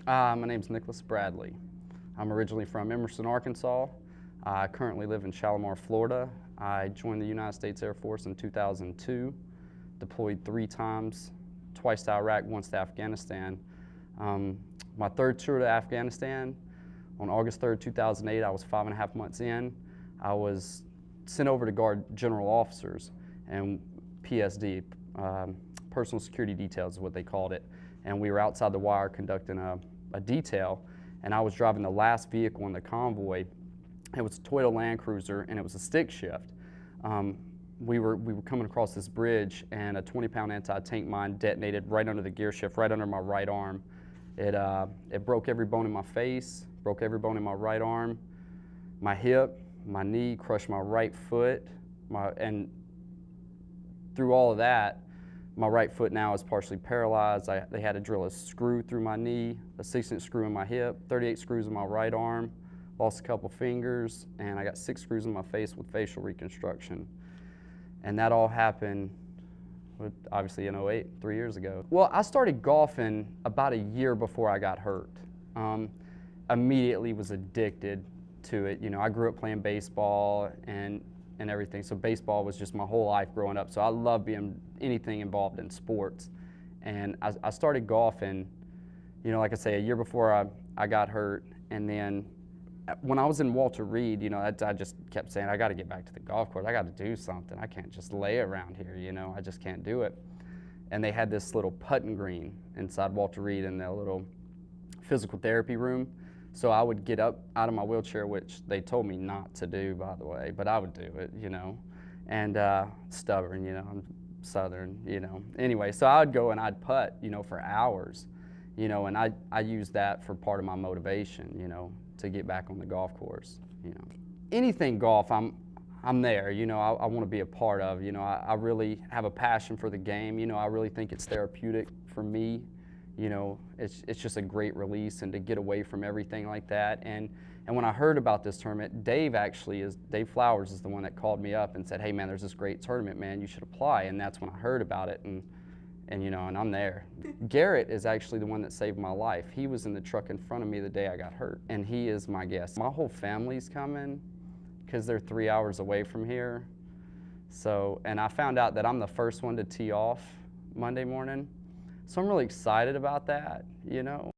My name's Nicholas Bradley. I'm originally from Emerson, Arkansas. I currently live in Shalimar, Florida. I joined the United States Air Force in 2002, deployed 3 times, twice to Iraq, once to Afghanistan. My third tour to Afghanistan, on August 3rd, 2008, I was 5.5 months in. I was sent over to guard general officers and PSD, personal security details is what they called it. And we were outside the wire conducting a detail, and I was driving the last vehicle in the convoy. It was a Toyota Land Cruiser, and it was a stick shift. We were coming across this bridge, and a 20-pound anti-tank mine detonated right under the gear shift, right under my right arm. It broke every bone in my face, broke every bone in my right arm, my hip, my knee, crushed my right foot, and through all of that, my right foot now is partially paralyzed. They had to drill a screw through my knee, a 6-inch screw in my hip, 38 screws in my right arm, lost a couple fingers, and I got 6 screws in my face with facial reconstruction. And that all happened, obviously in 08, 3 years ago. Well, I started golfing about a year before I got hurt. Immediately was addicted to it. You know, I grew up playing baseball and everything, so baseball was just my whole life growing up, so I love being anything involved in sports. And I started golfing, you know, like I say, a year before I got hurt, and then when I was in Walter Reed, you know, I just kept saying, I got to get back to the golf course, I got to do something, I can't just lay around here, you know, I just can't do it. And they had this little putting green inside Walter Reed in their little physical therapy room. So I would get up out of my wheelchair, which they told me not to do, by the way, but I would do it, you know. And stubborn, you know, I'm Southern, you know. Anyway, so I would go and I'd putt, you know, for hours, you know, and I used that for part of my motivation, you know, to get back on the golf course, you know. Anything golf, I'm there, you know, I want to be a part of, you know. I really have a passion for the game, you know. I really think it's therapeutic for me. You know, it's just a great release, and to get away from everything like that. And when I heard about this tournament, Dave Flowers is the one that called me up and said, hey man, there's this great tournament, man, you should apply. And that's when I heard about it, and you know, and I'm there. Garrett is actually the one that saved my life. He was in the truck in front of me the day I got hurt, and he is my guest. My whole family's coming because they're 3 hours away from here. So, and I found out that I'm the first one to tee off Monday morning. So I'm really excited about that, you know.